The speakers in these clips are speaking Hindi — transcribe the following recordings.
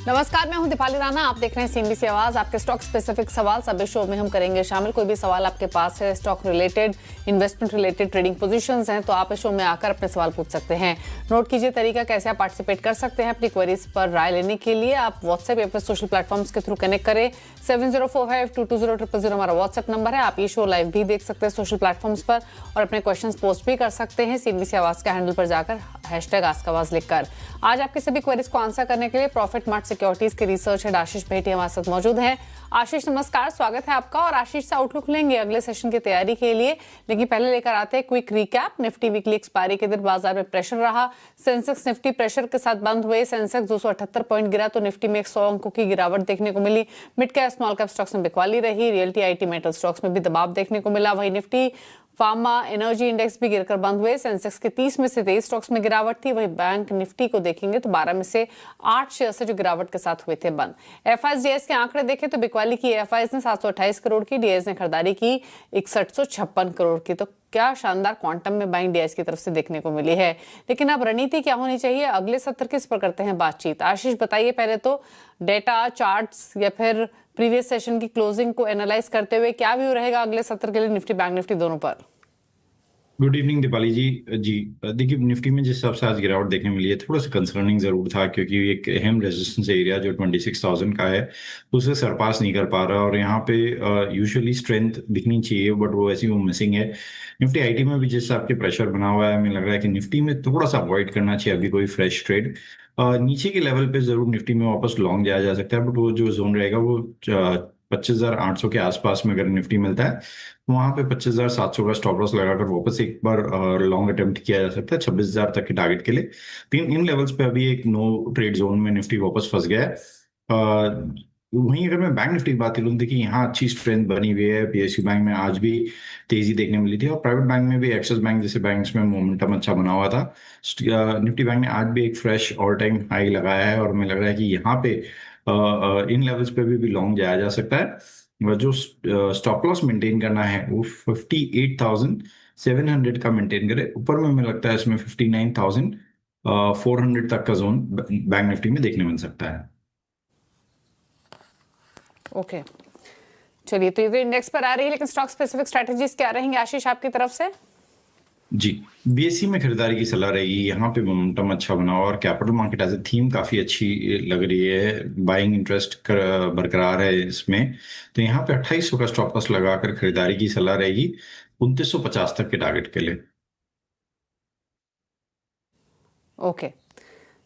नमस्कार, मैं हूं दीपाली राणा। आप देख रहे हैं सीएनबीसी आवाज। आपके स्टॉक स्पेसिफिक सवाल सब इस शो में हम करेंगे शामिल। कोई भी सवाल आपके पास है, stock related, investment related, trading positions हैं, तो आप इस शो में आकर अपने सवाल पूछ सकते हैं। नोट कीजिए तरीका कैसे आप पार्टिसिपेट कर सकते हैं। अपनी क्वेरीज पर राय लेने के लिए आप व्हाट्सएप या फिर सोशल प्लेटफॉर्म्स के थ्रू कनेक्ट करें। 7045220000 हमारा व्हाट्सएप नंबर है। आप ये शो लाइव भी देख सकते हैं सोशल प्लेटफॉर्म्स पर और अपने क्वेश्चन पोस्ट भी कर सकते हैं सीएनबीसी आवाज का हैंडल पर जाकर #आस्कआवाज लिखकर। आज आपके सभी क्वेरीज को आंसर करने के लिए प्रॉफिट मार्ट सिक्योरिटीज के रिसर्च हेड आशीष भेटी हमारे साथ मौजूद हैं। आशीष नमस्कार, स्वागत है आपका। और आशीष से आउटलुक लेंगे अगले सेशन की तैयारी के लिए, लेकिन पहले लेकर आते हैं quick recap. Nifty weekly expiry के दिन बाजार में प्रेशर रहा। सेंसेक्स निफ्टी प्रेशर के साथ बंद हुए। सेंसेक्स 278 पॉइंट गिरा तो निफ्टी में 100 अंकों की गिरावट देखने को मिली। Mid cap small cap stocks में बिकवाली रही। रियल्टी आईटी मेटल स्टॉक्स में भी दबाव देखने को मिला। वही निफ्टी फार्मा एनर्जी इंडेक्स भी गिरकर बंद हुए। सेंसेक्स के 30 में से 23 स्टॉक्स में गिरावट थी। वही बैंक निफ्टी को देखेंगे तो 12 में से 8 शेयर से जो गिरावट के साथ हुए थे बंद। एफआईएस डीएस के आंकड़े देखें तो बिकवाली की एफआईएस ने 728 करोड़ की, डीएस ने खरीदारी की 6156 करोड़ की। तो क्या शानदार क्वांटम में बाइंग डीएस की तरफ से देखने को मिली है। लेकिन अब रणनीति क्या होनी चाहिए, अगले सत्र किस पर करते हैं बातचीत। आशीष बताइए पहले तो डेटा चार्ट्स या फिर प्रीवियस सेशन की क्लोजिंग को एनालाइज करते हुए क्या व्यू रहेगा अगले सत्र के लिए निफ्टी बैंक निफ्टी दोनों पर। गुड इवनिंग दीपाली जी। देखिए निफ्टी में जिस हिसाब से आज गिरावट देखने मिली है थोड़ा सा कंसर्निंग जरूर था, क्योंकि एक अहम रेजिस्टेंस एरिया जो 26,000 का है उसे सरपास नहीं कर पा रहा और यहाँ पे यूजुअली स्ट्रेंथ दिखनी चाहिए बट वो ऐसी वो मिसिंग है। निफ्टी आईटी में भी जिस हिसाब के प्रेशर बना हुआ है, हमें लग रहा है कि निफ्टी में थोड़ा सा अवॉइड करना चाहिए अभी कोई फ्रेश ट्रेड। नीचे के लेवल पे जरूर निफ्टी में वापस लॉन्ग जाया जा सकता है, बट वो जो जोन रहेगा वो 25,800 के आसपास में अगर निफ्टी मिलता है वहां पे 25,700 का स्टॉप लॉस लगाकर वापस एक बार लॉन्ग अटेम्प्ट किया जा सकता है 26,000 तक के टारगेट के लिए। लेकिन इन लेवल्स पे अभी एक नो ट्रेड जोन में निफ्टी वापस फंस गया है। वहीं अगर मैं बैंक निफ्टी की बात करूँ, देखिए यहाँ अच्छी स्ट्रेंथ बनी हुई है। पीएसयू बैंक में आज भी तेजी देखने मिली थी और प्राइवेट बैंक में भी एक्सिस बैंक जैसे बैंक्स में मोमेंटम अच्छा बना हुआ था। निफ्टी बैंक ने आज भी एक फ्रेश ऑल टाइम हाई लगाया है और हमें लग रहा है कि यहाँ पे इन लेवल्स पे भी लॉन्ग जाया जा सकता है। जो स्टॉप लॉस मेंटेन करना है वो 58,700 का मेंटेन करे। ऊपर में हमें लगता है इसमें 59,400 तक का जोन बैंक निफ्टी में देखने मिल सकता है। ओके चलिए, तो ये तो इंडेक्स पर आ रही है, लेकिन स्टॉक स्पेसिफिक स्ट्रेटजीज क्या रहेंगे आशीष आपकी तरफ से। जी, बीएससी में खरीदारी की सलाह रहेगी। यहाँ पे मोमेंटम अच्छा बना और capital market as a theme काफी अच्छी लग रही है। बाइंग इंटरेस्ट बरकरार है इसमें, तो यहाँ पे 2800 का स्टॉप लॉस लगाकर खरीदारी की सलाह रहेगी 2950 तक के टारगेट के लिए। ओके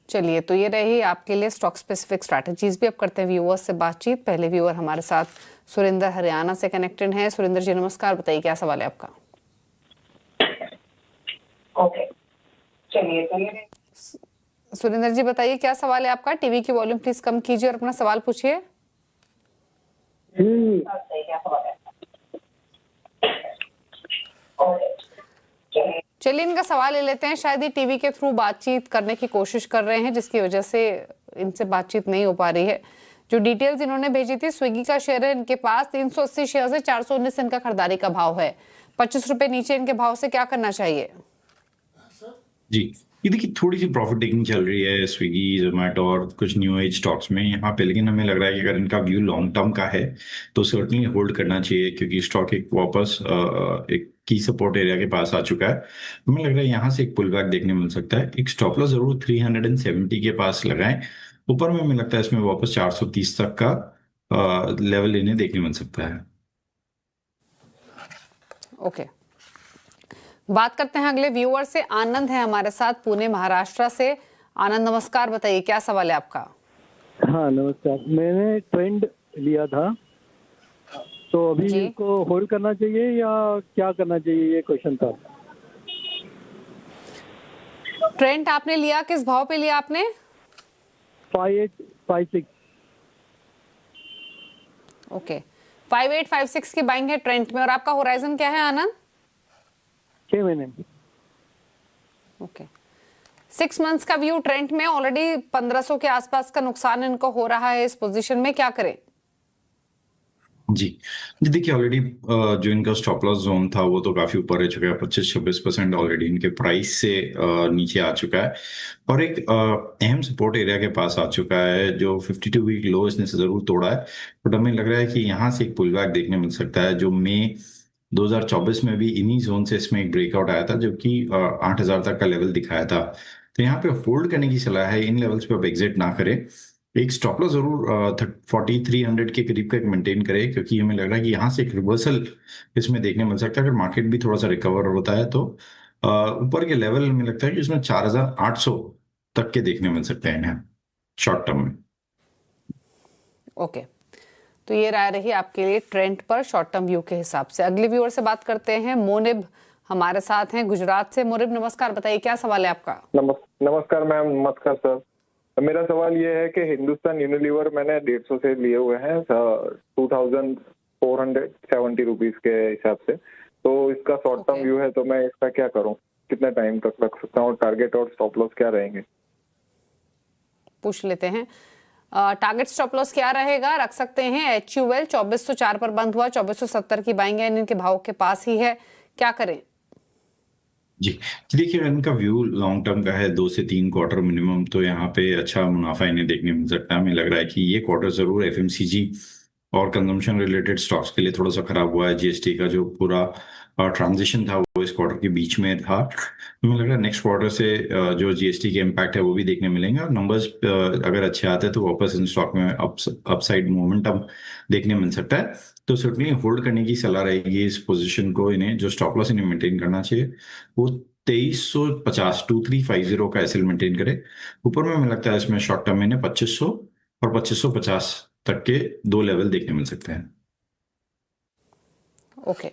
चलिए, तो ये रही आपके लिए स्टॉक स्पेसिफिक स्ट्रैटेजीज भी। अब करते हैं व्यूअर्स से बातचीत। पहले व्यूअर हमारे साथ सुरेंद्र हरियाणा से कनेक्टेड हैं। सुरेंद्र जी नमस्कार, बताइए क्या सवाल है आपका। ओके चलिए, तो ये सुरेंद्र जी बताइए क्या सवाल है आपका। टीवी की वॉल्यूम प्लीज कम कीजिए और अपना सवाल पूछिए। चलिए इनका सवाल ले लेते हैं। शायद ये टीवी के थ्रू बातचीत करने की कोशिश कर रहे हैं, जिसकी वजह से इनसे बातचीत नहीं हो पा रही है। जो डिटेल्स इन्होंने भेजी थी, स्विगी का शेयर है इनके पास 380 शेयर है, 419 इनका खरीदारी का भाव है। 25 रुपए नीचे इनके भाव से क्या करना चाहिए। जी, ये देखिए थोड़ी सी प्रॉफिट टेकिंग चल रही है स्विगी, जोमेटो और कुछ न्यू एज स्टॉक्स में यहाँ पे, लेकिन हमें लग रहा है कि अगर इनका व्यू लॉन्ग टर्म का है तो सर्टनली होल्ड करना चाहिए, क्योंकि स्टॉक एक वापस एक की सपोर्ट एरिया के पास आ चुका है। हमें लग रहा है यहाँ से एक पुल बैक देखने मिल सकता है। एक स्टॉप लॉस जरूर 370 के पास लगाएं। ऊपर में हमें लगता है इसमें वापस 430 तक का लेवल इन्हें देखने मिल सकता है। ओके बात करते हैं अगले व्यूअर से। आनंद है हमारे साथ पुणे महाराष्ट्र से। आनंद नमस्कार, बताइए क्या सवाल है आपका। हाँ नमस्कार, मैंने ट्रेंड लिया था तो अभी इसको होल्ड करना चाहिए या क्या करना चाहिए, ये क्वेश्चन था। ट्रेंड आपने लिया, किस भाव पे लिया आपने। 5856। ओके 5856 की बाइंग है ट्रेंड में। और आपका होराइजन क्या है आनंद। 6 महीने। ओके 6 मंथ्स का व्यू ट्रेंड में। ऑलरेडी 1500 के आसपास का नुकसान इनको हो रहा है इस पोजीशन में, क्या करें। जी जी, देखिए ऑलरेडी जो इनका स्टॉप लॉस जोन था वो तो काफी ऊपर रह चुका है, 25-26% ऑलरेडी इनके प्राइस से नीचे आ चुका है, और एक अहम सपोर्ट एरिया के पास आ चुका है जो 52 वीक लो इसने से जरूर तोड़ा है। बट हमें लग रहा है कि यहाँ से एक पुल बैक देखने मिल सकता है, जो मई 2024 में भी इन्हीं जोन से इसमें एक ब्रेकआउट आया था, जो कि 8,000 तक का लेवल दिखाया था। तो यहाँ पे होल्ड करने की सलाह है, इन लेवल्स पे आप एग्जिट ना करें। एक स्टॉप लॉस जरूर 4300 के करीब का एक मेंटेन करे, क्योंकि हमें लग रहा है कि यहाँ से एक रिवर्सल इसमें देखने मिल सकता है अगर मार्केट भी थोड़ा सा रिकवर होता है तो। ऊपर के लेवल में लगता है कि इसमें 4800 तक के देखने मिल सकते हैं यहाँ शॉर्ट टर्म में। ओके, तो ये राय रही आपके लिए ट्रेंड पर शॉर्ट टर्म व्यू के हिसाब से। अगले व्यूअर से बात करते हैं, मोनिब हमारे साथ हैं गुजरात से। मोनिब नमस्कार, बताइए क्या सवाल है आपका? नमस्कार मैम, नमस्कार सर। मेरा सवाल ये है कि हिंदुस्तान यूनिलीवर मैंने 150 से लिए हुए हैं 2470 रुपीज के हिसाब से, तो इसका शॉर्ट टर्म व्यू है, तो मैं इसका क्या करूं, कितने टाइम तक रख सकता हूं, टारगेट और स्टॉप लॉस क्या रहेंगे? पूछ लेते हैं। टारगेट स्टॉप लॉस क्या रहेगा, रख सकते हैं HUL 2404 पर बंद हुआ, 2470 की बाइंग है, इनके भाव के पास ही है, क्या करें? जी देखिए, इनका व्यू लॉन्ग टर्म का है, 2 से 3 क्वार्टर मिनिमम, तो यहाँ पे अच्छा मुनाफा इन्हें देखने मिल सकता है। हमें लग रहा है कि ये क्वार्टर जरूर FMCG और कंजम्पशन रिलेटेड स्टॉक्स के लिए थोड़ा सा खराब हुआ है। GST का जो पूरा ट्रांजिशन था वो इस क्वार्टर के बीच में था। हमें लग रहा है नेक्स्ट क्वार्टर से जो GST के इम्पैक्ट है वो भी देखने मिलेंगे, और नंबर्स अगर अच्छे आते हैं तो वापस इन स्टॉक में अपसाइड मोमेंटम देखने मिल सकता है। तो सर्टनली होल्ड करने की सलाह रहेगी इस पोजीशन को। इन्हें जो स्टॉप लॉस इन्हें मेंटेन करना चाहिए वो 2350 2350 का एसएल मेंटेन करे। ऊपर में हमें लगता है इसमें शॉर्ट टर्म में इन्हें 2500 और 2550 तक के 2 लेवल देखने मिल सकते हैं। ओके,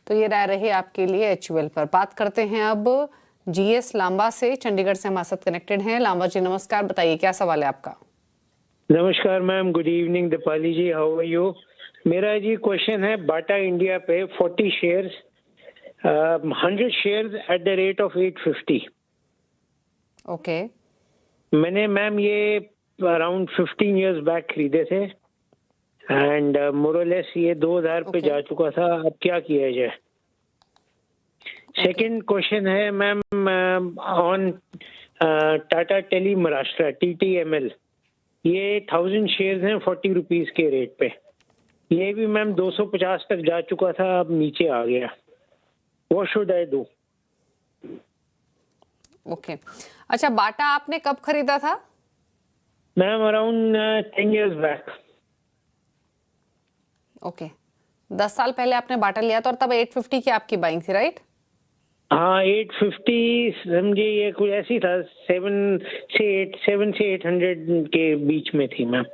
तो ये राय रही आपके लिए HUL पर। बात करते हैं अब GS लांबा से, चंडीगढ़ से हमारे साथ कनेक्टेड हैं। लांबा जी नमस्कार, बताइए क्या सवाल है आपका? नमस्कार ma'am, good evening Deepali ji, how are you? मेरा जी क्वेश्चन है बाटा इंडिया पे 40 shares, 100 shares at the rate of 850। Okay, मैंने मैम ये अराउंड 15 इयर्स बैक खरीदे थे, एंड मोरलेस ये 2000 पे जा चुका था, अब क्या किया जाए? सेकंड क्वेश्चन है ma'am on Tata tele Maharashtra TTML, ये 1000 शेयर्स हैं 40 रुपीज के रेट पे, ये भी मैम 250 तक जा चुका था, अब नीचे आ गया, what should I do? Okay, अच्छा बाटा आपने कब खरीदा था? Ma'am around 10 years back. Okay, 10 साल पहले आपने बाटा लिया था और तब 850 की आपकी बाइंग थी, राइट? हाँ 850 समझिए, ये कुछ ऐसी था, 7 से 800 के बीच में थी मैम।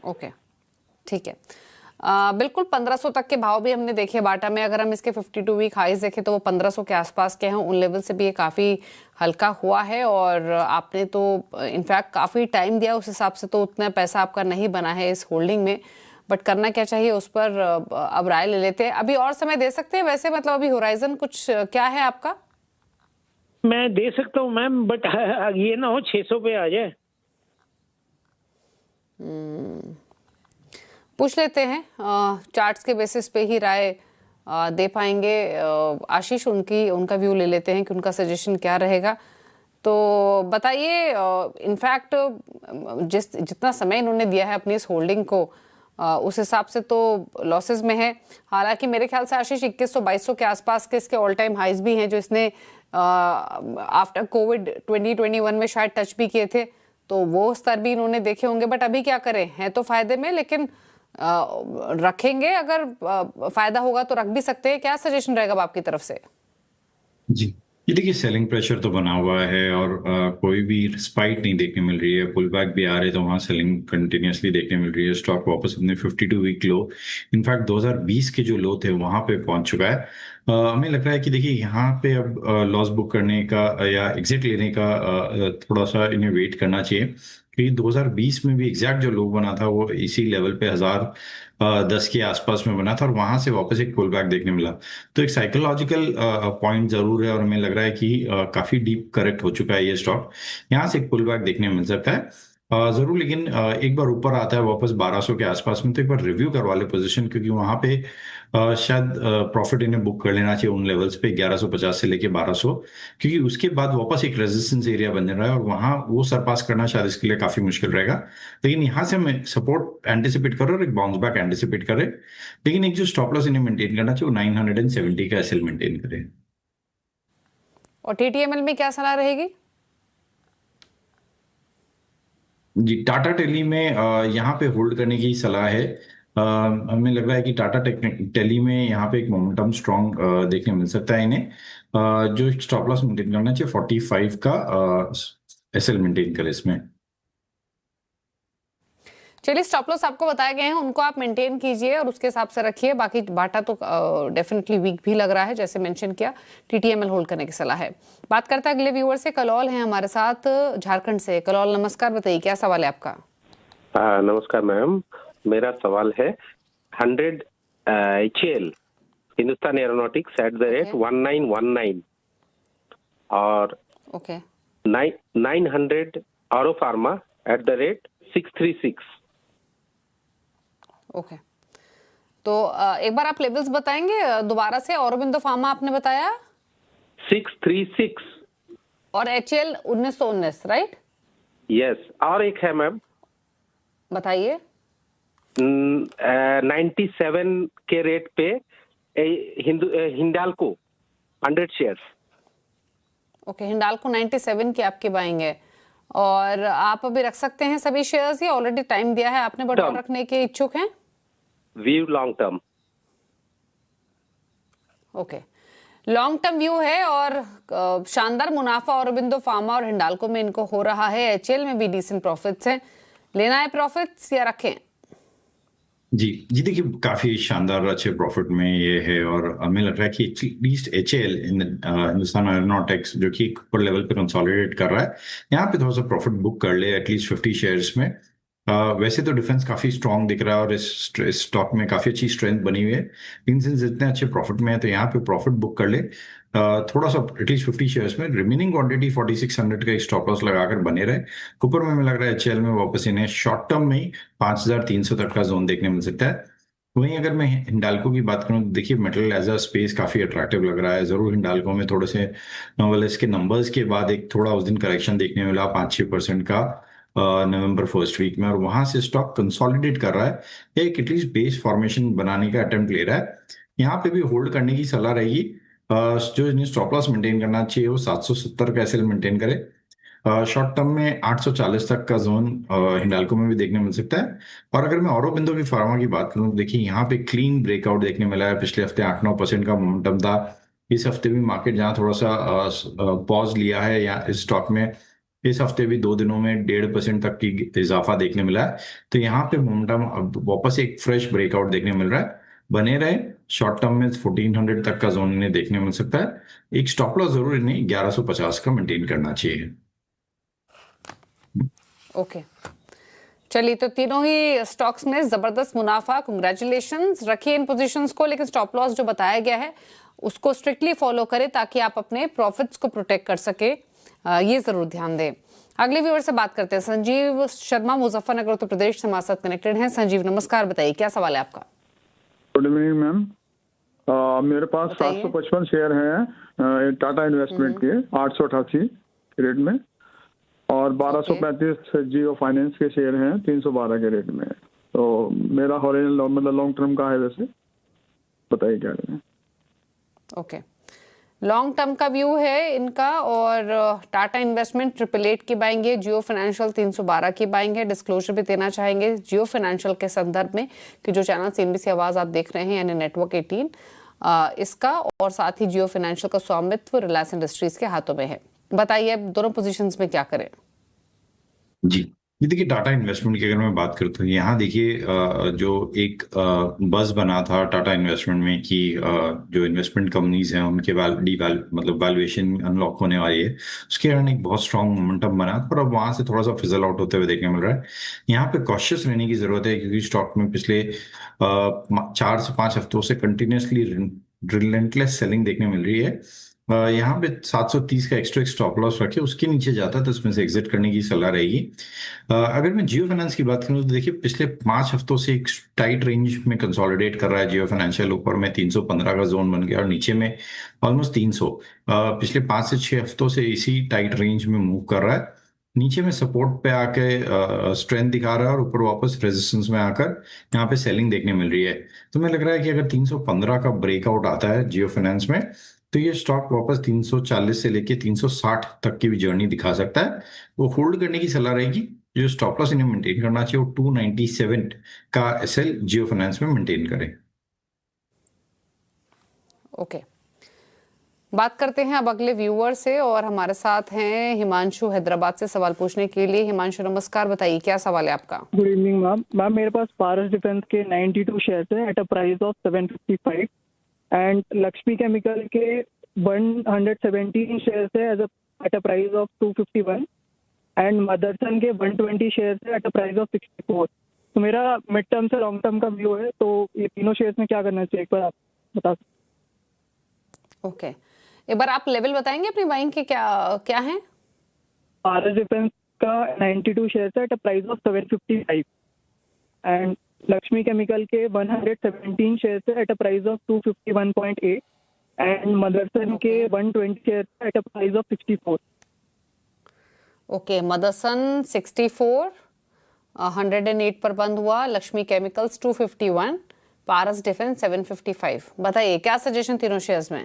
ओके, ठीक है। बिल्कुल 1500 तक के भाव भी हमने देखे बाटा में। अगर हम इसके 52 वीक हाईज देखें तो वो 1500 के आसपास के हैं, उन लेवल से भी ये काफ़ी हल्का हुआ है, और आपने तो इनफैक्ट काफ़ी टाइम दिया, उस हिसाब से तो उतना पैसा आपका नहीं बना है इस होल्डिंग में, बट करना क्या चाहिए उस पर अब राय ले लेते हैं। अभी और समय दे सकते हैं वैसे, मतलब अभी होराइजन कुछ क्या है आपका? मैं दे सकता हूँ मैम, बट ये ना हो 600 पे आ जाए। पूछ लेते हैं, चार्ट्स के बेसिस पे ही राय दे पाएंगे। आशीष, उनका व्यू ले लेते हैं कि उनका सजेशन क्या रहेगा। तो बताइए, इनफैक्ट जितना समय इन्होंने दिया है अपनी इस होल्डिंग को, उस हिसाब से तो लॉसेस में है। हालांकि मेरे ख्याल से आशीष 2100-2200 के आसपास के इसके ऑल टाइम हाइज भी हैं, जो इसने आफ्टर कोविड 2021 में शायद टच भी किए थे, तो वो स्तर भी इन्होंने देखे होंगे। बट अभी क्या करें, हैं तो फायदे में, लेकिन रखेंगे, अगर फायदा होगा तो रख भी सकते हैं। क्या सजेशन रहेगा आपकी तरफ से? जी, ये देखिए सेलिंग प्रेशर तो बना हुआ है, और कोई भी स्पाइक नहीं देखने मिल रही है, पुल बैक भी आ रहे हैं तो वहाँ सेलिंग कंटिन्यूसली देखने मिल रही है। स्टॉक वापस अपने 52 वीक लो, इनफैक्ट 2020 के जो लो थे वहाँ पे पहुंच चुका है। हमें लग रहा है कि देखिए यहाँ पे अब लॉस बुक करने का या एग्जिट लेने का थोड़ा सा इन्हें वेट करना चाहिए, क्योंकि 2020 में भी एग्जैक्ट जो लो बना था वो इसी लेवल पे 1010 के आसपास में बना था, और वहां से वापस एक पुल बैक देखने मिला। तो एक साइकोलॉजिकल पॉइंट जरूर है, और हमें लग रहा है कि काफी डीप करेक्ट हो चुका है ये स्टॉक, यहाँ से एक पुल बैक देखने मिल सकता है। जरूर, लेकिन एक बार ऊपर आता है वापस 1200 के आसपास में तो एक बार रिव्यू करवा ले पोजीशन, क्योंकि वहां पे शायद प्रॉफिट इन्हें बुक कर लेना चाहिए उन लेवल्स पे 1150 से लेके 1200, क्योंकि उसके बाद वापस एक रेजिस्टेंस एरिया बन रहा है और वहां वो सरपास करना शायद इसके लिए काफी मुश्किल रहेगा। लेकिन यहाँ से मैं सपोर्ट एंटिसिपेट कर रहा हूँ और एक बाउंस बैक एंटिसिपेट करे, लेकिन एक जो स्टॉप लॉस इन्हें मेंटेन करना चाहिए वो 970 का एसएल मेंटेन करे। और टीटीएमएल में क्या सलाह रहेगी? जी, टाटा टेली में यहाँ पे होल्ड करने की सलाह है। हमें लग रहा है कि टाटा टेली में यहाँ पे एक मोमेंटम स्ट्रॉन्ग देखने मिल सकता है इन्हें। जो स्टॉप लॉस मेंटेन करना चाहिए 45 का एसएल मेंटेन करे इसमें। चलिए, स्टॉप लॉस आपको बताए गए हैं, उनको आप मेंटेन कीजिए और उसके हिसाब से रखिए। बाकी बाटा तो डेफिनेटली वीक भी लग रहा है, जैसे मेंशन किया। टीटीएमएल होल्ड करने की सलाह है। बात करते हैं अगले व्यूअर से। कलौल है हमारे साथ झारखंड से। कलौल, नमस्कार, बताइए क्या सवाल है आपका? नमस्कार मैम, मेरा सवाल है 100 HAL Hindustan aeronautics eight the rate 1919 और okay 900 Auro pharma eight the rate 636। Okay, तो एक बार आप लेवल्स बताएंगे दोबारा से? औरोबिंदो फार्मा आपने बताया 636 और एचएल 1919, राइट? यस, और एक है मैम बताइए। 97 के रेट पे हिंडाल्को 100 शेयर्स। ओके, हिंडाल्को 97 की आपके बाइंग है और आप अभी रख सकते हैं सभी शेयर्स या ऑलरेडी टाइम दिया है आपने बटन रखने के इच्छुक हैं? View long term. Okay, long term view है और शानदार मुनाफा औरोबिंदो फार्मा और हिंडाल्को में इनको हो रहा है। एचएल में भी डिसेंट प्रॉफिट्स हैं। लेना है प्रॉफिट्स या रखें? जी देखिए, काफी शानदार अच्छे प्रॉफिट में ये है और हमें लग रहा है कि एटलीस्ट एचएएल हिंदुस्तान एरोनॉटिक्स जो कि ऊपर लेवल पे कंसोलिडेट कर रहा है, यहाँ पे थोड़ा सा प्रॉफिट बुक कर ले एटलीस्ट 50 शेयर्स में। वैसे तो डिफेंस काफी स्ट्रांग दिख रहा है और इस स्टॉक में काफी अच्छी स्ट्रेंथ बनी हुई है, लेकिन सिंस इतने अच्छे प्रॉफिट में है तो यहाँ पे प्रॉफिट बुक कर ले। थोड़ा सा एटलीस्ट 50 शेयर्स में रिमेनिंग क्वांटिटी 4600 का एक स्टॉप लॉस लगाकर बने रहे। ऊपर में हमें लग रहा है एचएएल में वापस इन्हें शॉर्ट टर्म में ही 5300 तक का जोन देखने मिल सकता है। वहीं अगर मैं हिंडाल्को की बात करूं तो देखिए, मेटल एज अ स्पेस काफी अट्रैक्टिव लग रहा है। जरूर हिंडाल्को में थोड़े से नोवेल्स के नंबर्स के बाद एक थोड़ा उस दिन करेक्शन देखने मिला 5-6% का नवंबर फर्स्ट वीक में, और वहां से स्टॉक कंसोलिडेट कर रहा है, एक एटलीस्ट बेस फॉर्मेशन बनाने का अटेम्प्ट ले रहा है। यहाँ पे भी होल्ड करने की सलाह रहेगी। जो इन्हें स्टॉप लॉस मेंटेन करना चाहिए वो 770 का एसएल मेंटेन करे। शॉर्ट टर्म में 840 तक का जोन हिंडाल्को में भी देखने मिल सकता है। और अगर मैं औरोबिंदो की फार्मा की बात करूं तो देखिए, यहाँ पे क्लीन ब्रेकआउट देखने मिला है। पिछले हफ्ते 8-9% का मोमेंटम था। इस हफ्ते भी मार्केट जहाँ थोड़ा सा पॉज लिया है या इस स्टॉक में, इस हफ्ते भी 2 दिनों में 1.5% तक की इजाफा देखने मिला है। तो यहाँ पे मोमेंटम वापस एक फ्रेश ब्रेकआउट देखने मिल रहा है। बने रहे, शॉर्ट टर्म में 1400 तक का जोन इन्हें देखने मिल सकता है। एक स्टॉप लॉस जरूर इन्हें 1150 का मेंटेन करना चाहिए। ओके, चलिए, तो तीनों ही स्टॉक्स में जबरदस्त मुनाफा। कांग्रेचुलेशंस, रखिए इन पोजीशंस को, लेकिन स्टॉप लॉस जो बताया गया है उसको स्ट्रिक्टली फॉलो करें ताकि आप अपने प्रॉफिट्स को प्रोटेक्ट कर सके। ये जरूर ध्यान दें। अगले व्यूअर से बात करते हैं। संजीव शर्मा मुजफ्फरनगर उत्तर प्रदेश से हमारे साथ कनेक्टेड हैं। संजीव, नमस्कार, बताइए क्या सवाल है आपका? गुड इवनिंग मैम, मेरे पास 755 शेयर हैं टाटा इन्वेस्टमेंट के 888 रेट में, और 1235 जियो फाइनेंस के शेयर हैं 312 के रेट में। तो मेरा हॉरिजॉन्टल मतलब लॉन्ग टर्म का है, वैसे बताइए क्या करें? ओके, लॉन्ग टर्म का व्यू है इनका और टाटा इन्वेस्टमेंट 888 की बाइंग है, जियो फाइनेंशियल 312 की बाइंग है। डिस्क्लोजर भी देना चाहेंगे जियो फाइनेंशियल के संदर्भ में कि जो चैनल सीएनबीसी आवाज आप देख रहे हैं यानी नेटवर्क 18 इसका, और साथ ही जियो फाइनेंशियल का स्वामित्व रिलायंस इंडस्ट्रीज के हाथों में है। बताइए अब दोनों पोजीशंस में क्या करें? जी देखिए, टाटा इन्वेस्टमेंट की अगर मैं बात करता हूँ, यहाँ देखिए जो एक बज़ बना था टाटा इन्वेस्टमेंट में कि जो इन्वेस्टमेंट कंपनीज हैं उनके मतलब वैल्यूएशन अनलॉक होने वाली है, उसके कारण एक बहुत स्ट्रॉन्ग मोमेंटम बना था, पर अब वहां से थोड़ा सा फिजल आउट होते हुए देखने मिल रहा है। यहाँ पे कॉशियस रहने की जरूरत है, क्योंकि स्टॉक में पिछले 4 से 5 हफ्तों से कंटिन्यूसली रिलेंटलेस सेलिंग देखने मिल रही है। यहाँ पे 730 का एक्स्ट्रा स्टॉप लॉस रखे, उसके नीचे जाता है तो इसमें से एग्जिट करने की सलाह रहेगी। अगर मैं जियो फाइनेंस की बात करूँ तो देखिए पिछले 5 हफ्तों से एक टाइट रेंज में कंसोलिडेट कर रहा है जियो फाइनेंशियल। ऊपर में 315 का जोन बन गया और नीचे में ऑलमोस्ट 300। पिछले 5 से 6 हफ्तों से इसी टाइट रेंज में मूव कर रहा है। नीचे में सपोर्ट पे आके स्ट्रेंथ दिखा रहा है और ऊपर वापस रेजिस्टेंस में आकर यहाँ पे सेलिंग देखने मिल रही है। तो मैं लग रहा है कि अगर 315 का ब्रेकआउट आता है जियो फाइनेंस में तो ये स्टॉक वापस 340 से लेके 360 तक की भी जर्नी दिखा सकता है। वो होल्ड करने की सलाह रहेगी। जो स्टॉप लॉस इन्हें मेंटेन करना चाहिए वो 297 का एसएल जियो फाइनेंस में मेंटेन करें। ओके, बात करते हैं अब अगले व्यूअर से और हमारे साथ हैं हिमांशु हैदराबाद से सवाल पूछने के लिए। हिमांशु नमस्कार, बताइए क्या सवाल है आपका। Good evening ma'am. मैम मेरे पास पारस डिफेंस के 92 शेयर्स हैं at a price of 755 and Lakshmi chemical के 117 शेयर्स है at a price of 251 and Motherson के 120 शेयर्स है एट अ प्राइस ऑफ 64। तो मेरा मिड टर्म से लॉन्ग टर्म का व्यू है, तो ये तीनों शेयर्स में क्या करना चाहिए एक बार आप बता सकते। ओके, एक बार आप लेवल बताएंगे अपनी बाइंग के क्या क्या है। पारस डिफेंस का 92 शेयर्स है at a price of 755 and Lakshmi chemical के 117 शेयर्स है at a price of 251.8 and Motherson के 120 शेयर्स है at a price of 64। Okay, Motherson 64 108 पर बंद हुआ, लक्ष्मी केमिकल्स 251, पारस डिफेंस 755। बताइए क्या सजेशन तीनों शेयर्स में।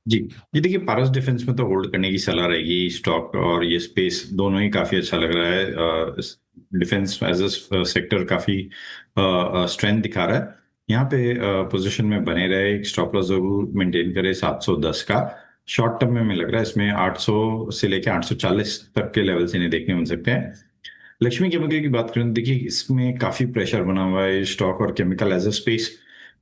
जी, ये देखिए पारस डिफेंस में तो होल्ड करने की सलाह रहेगी। स्टॉक और ये स्पेस दोनों ही काफी अच्छा लग रहा है। डिफेंस एज अ सेक्टर काफी स्ट्रेंथ दिखा रहा है। यहाँ पे पोजीशन में बने रहे, एक स्टॉप लॉस जरूर मेंटेन करे 710 का। शॉर्ट टर्म में लग रहा है इसमें 800 से लेकर 840 तक के लेवल्स इन्हें देखने मिल सकते हैं। लक्ष्मी केमिकल की बात करें तो देखिए इसमें काफी प्रेशर बना हुआ है। स्टॉक और केमिकल एज अ स्पेस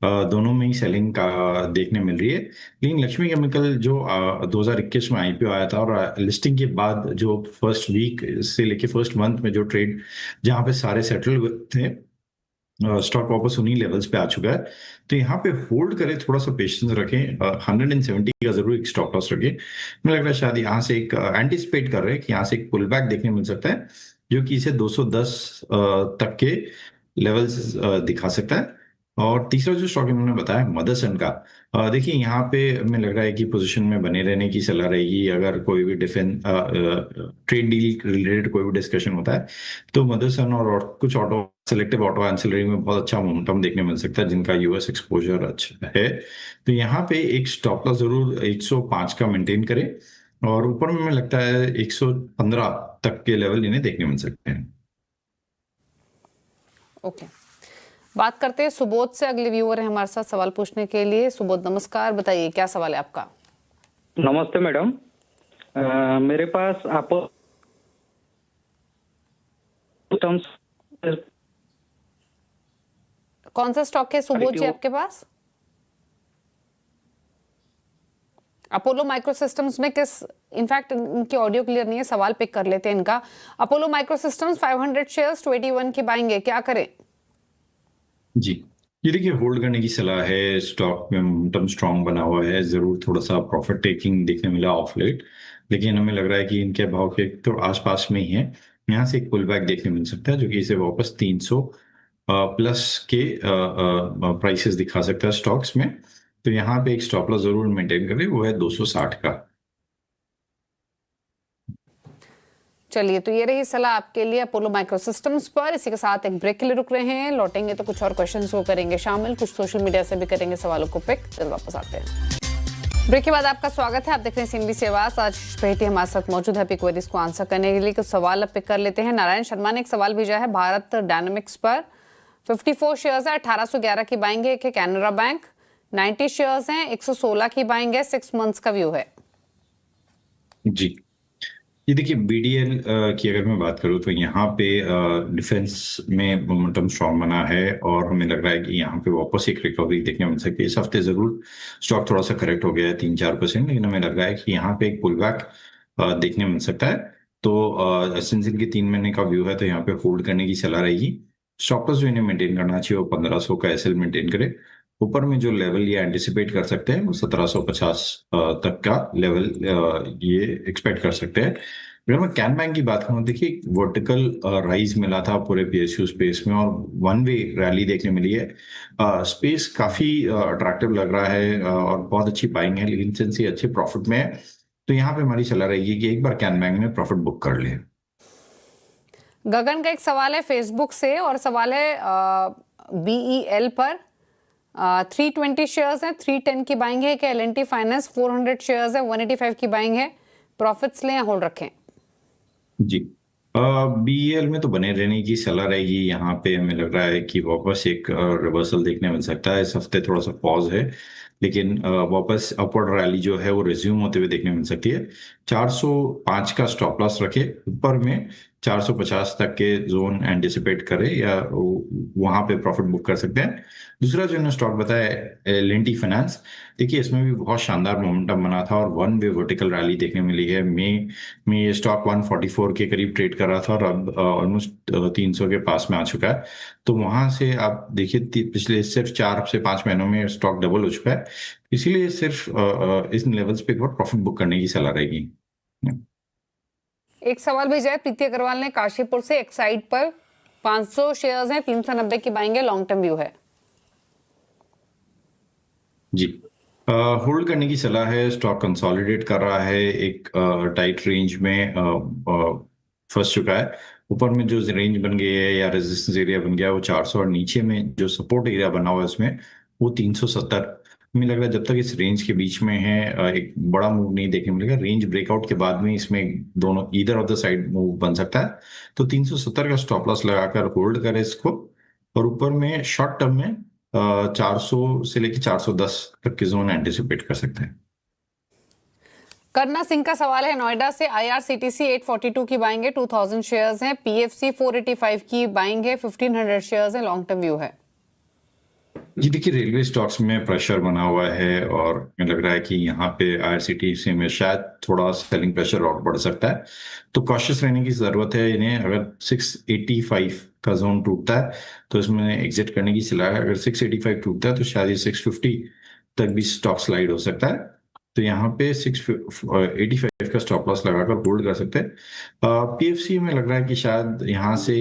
दोनों में ही सेलिंग का देखने मिल रही है। लेकिन लक्ष्मी केमिकल जो 2021 में आईपीओ आया था और लिस्टिंग के बाद जो फर्स्ट वीक से लेके फर्स्ट मंथ में जो ट्रेड जहां पे सारे सेटल थे, स्टॉक वापस उन्हीं लेवल्स पे आ चुका है। तो यहाँ पे होल्ड करें, थोड़ा सा पेशेंस रखें। 170 का जरूर एक स्टॉप लॉस रखें। मुझे लग रहा है शायद यहाँ से एक एंटिसिपेट कर रहे हैं कि यहाँ से एक पुल बैक देखने मिल सकता है जो कि इसे 210 तक के लेवल्स दिखा सकता है। और तीसरा जो स्टॉक इन्होंने बताया मदरसन का, देखिए यहाँ पे हमें लग रहा है कि पोजीशन में बने रहने की सलाह रहेगी। अगर कोई भी डिफेंस ट्रेड डील रिलेटेड कोई भी डिस्कशन होता है तो मदरसन और कुछ ऑटो सेलेक्टिव ऑटो एंसिलरी में बहुत अच्छा मोमेंटम देखने मिल सकता है जिनका यूएस एक्सपोजर अच्छा है। तो यहाँ पे एक स्टॉप लॉस जरूर 105 का मेंटेन करें और ऊपर में लगता है 115 तक के लेवल इन्हें देखने मिल सकते हैं। ओके, बात करते हैं सुबोध से। अगले व्यूअर है हमारे साथ सवाल पूछने के लिए। सुबोध नमस्कार, बताइए क्या सवाल है आपका। नमस्ते मैडम, मेरे पास आप कौन सा स्टॉक है सुबोध जी आपके पास। अपोलो माइक्रो सिस्टम्स में किस, इनफैक्ट इनकी ऑडियो क्लियर नहीं है, सवाल पिक कर लेते हैं इनका। अपोलो माइक्रो सिस्टम्स 500 शेयर्स 21 के बाएंगे, क्या करें। जी, ये देखिए होल्ड करने की सलाह है। स्टॉक में मोमेंटम स्ट्रांग बना हुआ है, जरूर थोड़ा सा प्रॉफिट टेकिंग देखने मिला ऑफ लेट, लेकिन हमें लग रहा है कि इनके भाव के तो आसपास में ही है। यहाँ से एक पुल बैक देखने मिल सकता है जो कि इसे वापस 300 प्लस के प्राइसेस दिखा सकता है स्टॉक्स में। तो यहाँ पे एक स्टॉप लॉस जरूर मेंटेन करें, वो है 260 का। चलिए, तो ये रही सलाह आपके लिए अपोलो माइक्रो सिस्टम्स पर। इसी के साथ एक ब्रेक के लिए रुक रहे हैं, लौटेंगे तो कुछ और क्वेश्चंस को करेंगे शामिल, कुछ सोशल मीडिया से भी करेंगे सवालों को पिक। जल्द वापस आते हैं। ब्रेक के बाद आपका स्वागत है, आप देख रहे हैं सीएनबीसी आवाज। आज पेटी हमारे साथ मौजूद है क्वेरीज को आंसर करने के लिए। कुछ सवाल अब पिक कर लेते हैं। नारायण शर्मा ने एक सवाल भेजा है भारत डायनामिक्स पर। 54 शेयर्स है, 1811 की बाइंग है। एक है कैनरा बैंक, 90 शेयर्स हैं, 116 की बाइंग है। 6 मंथ्स का व्यू है। जी, ये देखिए बीडीएल की अगर मैं बात करूँ तो यहाँ पे डिफेंस में मोमेंटम स्ट्रांग बना है और हमें लग रहा है कि यहाँ पे वापस एक रिकवरी देखने मिल सकती है। इस हफ्ते जरूर स्टॉक थोड़ा सा करेक्ट हो गया है 3-4%, लेकिन हमें लग रहा है कि यहाँ पे एक पुल बैक देखने मिल सकता है। तो सिंस इनके 3 महीने का व्यू है तो यहाँ पे होल्ड करने की सलाह रहेगी। स्टॉप लॉस जो इन्हें मेंटेन करना चाहिए वो 1500 का एसएल मेंटेन करे। ऊपर में जो लेवल ये एंटिसिपेट कर सकते हैं वो 1750 तक का लेवल ये एक्सपेक्ट कर सकते हैं। अगर मैं कैन बैंक की बात करूँ, देखिए वर्टिकल राइज मिला था पूरे पीएसयू स्पेस में और वन वे रैली देखने मिली है। स्पेस काफी अट्रैक्टिव लग रहा है और बहुत अच्छी बाइंग है, लेकिन सिंस ये अच्छे प्रॉफिट में है तो यहाँ पे हमारी सलाह रहेगी कि एक बार कैन बैंक में प्रॉफिट बुक कर ले। गगन का एक सवाल है फेसबुक से और सवाल है BEL पर 320 शेयर्स हैं, 310 की बाइंग है। क्या L&T फाइनेंस 400 शेयर्स है, 185 की बाइंग है, प्रॉफिट्स लें या होल्ड रखें? जी BEL में तो बने रहने की सलाह रहेगी। यहाँ पे हमें लग रहा है कि वापस एक रिवर्सल देखने मिल सकता है। इस हफ्ते थोड़ा सा पॉज है, लेकिन वापस अपवर्ड रैली जो है वो रिज्यूम होते हुए देखने मिल सकती है। 405 का स्टॉप लॉस रखे, ऊपर में 450 तक के जोन एंटिसिपेट करे या वहां पे प्रॉफिट बुक कर सकते हैं। दूसरा जो स्टॉक बताया L&T फाइनेंस, देखिए इसमें भी बहुत शानदार मोमेंटम बना था और वन वे वर्टिकल रैली देखने मिली है। मई में ये स्टॉक 144 के करीब ट्रेड कर रहा था और अब ऑलमोस्ट 300 के पास में आ चुका है। तो वहां से आप देखिए पिछले सिर्फ 4 से 5 महीनों में स्टॉक डबल हो चुका है, इसीलिए सिर्फ इन लेवल्स पे एक बार प्रॉफिट बुक करने की सलाह रहेगी। एक सवाल भेजा है प्रीति अग्रवाल ने काशीपुर से, एक्साइड पर 500 शेयर्स हैं, 390 की बाइंग है, लॉन्ग टर्म व्यू है। जी होल्ड करने की सलाह है। स्टॉक कंसोलिडेट कर रहा है, एक टाइट रेंज में फंस चुका है। ऊपर में जो रेंज बन गई है या रेजिस्टेंस एरिया बन गया वो 400 और नीचे में जो सपोर्ट एरिया बना हुआ है उसमें वो 370 में लग रहा है। जब तक इस रेंज के बीच में है एक बड़ा मूव नहीं देखने मिलेगा। रेंज ब्रेकआउट के बाद में इसमें दोनों either of the side move बन सकता है। तो 370 का स्टॉप लॉस लगाकर होल्ड करें इसको और ऊपर में शॉर्ट टर्म में 400 से लेकर 410 तक के जोन एंटिसिपेट कर सकते हैं। करना सिंह का सवाल है नोएडा से, IRCTC 842 की बाइंग है, 2000 शेयर्स हैं, PFC 485 की बाइंग है, 1500 शेयर्स हैं, लॉन्ग टर्म व्यू है। जी देखिए रेलवे स्टॉक्स में प्रेशर बना हुआ है और मुझे लग रहा है कि यहाँ पे IRCTC में शायद थोड़ा सेलिंग प्रेशर और बढ़ सकता है, तो कॉशियस रहने की जरूरत है इन्हें। अगर 685 का जोन टूटता है तो इसमें एग्जिट करने की सलाह है। अगर 685 टूटता है तो शायद ये 650 तक भी स्टॉक स्लाइड हो सकता है। तो यहाँ पे 685 का स्टॉप लॉस लगाकर होल्ड कर सकते हैं। PFC में लग रहा है कि शायद यहाँ से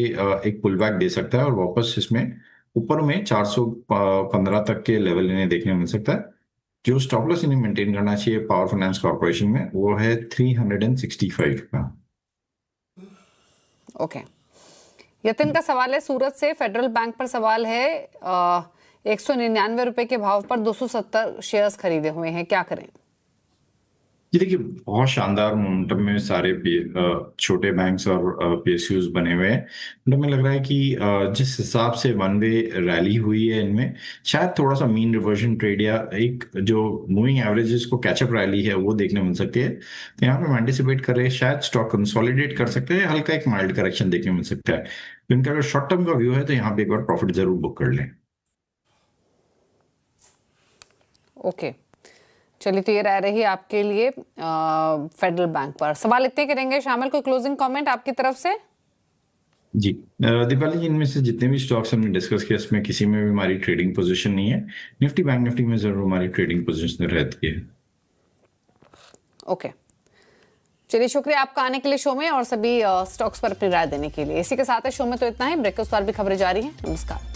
एक पुल बैक दे सकता है और वापस इसमें ऊपर में 415 तक के लेवल इन्हें देखने मिल सकता है। जो स्टॉप लॉस इन्हें मेंटेन करना चाहिए पावर फाइनेंस कॉर्पोरेशन में वो है 365 का। ओके यतिन का सवाल है सूरत से, फेडरल बैंक पर सवाल है, 199 रुपए के भाव पर 270 शेयर्स खरीदे हुए हैं, क्या करें? जी देखिए बहुत शानदार मोमेंटम में सारे छोटे बैंक्स और PSUs बने हुए हैं। तो मुझे लग रहा है कि जिस हिसाब से वन वे रैली हुई है इनमें शायद थोड़ा सा मीन रिवर्जन ट्रेड या एक जो मूविंग एवरेजेस को कैचअप रैली है वो देखने मिल सकती है। तो यहाँ पे हम एंटिसिपेट कर रहे हैं शायद स्टॉक कंसोलिडेट कर सकते हैं, हल्का एक माइल्ड करेक्शन देखने मिल सकता है। तो इनका अगर शॉर्ट टर्म का व्यू है तो यहाँ पे एक बार प्रॉफिट जरूर बुक कर लें। ओके चलिए, तो ये रह रही आपके लिए फेडरल बैंक पर। सवाल इतने करेंगे शामिल, कोई क्लोजिंग कमेंट आपकी तरफ से? जी दीपाली जी, इनमें से जितने भी स्टॉक्स हमने डिस्कस किया इसमें किसी में भी हमारी ट्रेडिंग पोजीशन नहीं है। निफ्टी बैंक निफ्टी में जरूर हमारी ट्रेडिंग पोजीशन रहती है। ओके चलिए, शुक्रिया आपका आने के लिए शो में और सभी स्टॉक्स पर अपनी राय देने के लिए। इसी के साथ है शो में तो इतना ही। ब्रेक के उस पार भी खबरें जारी हैं। नमस्कार।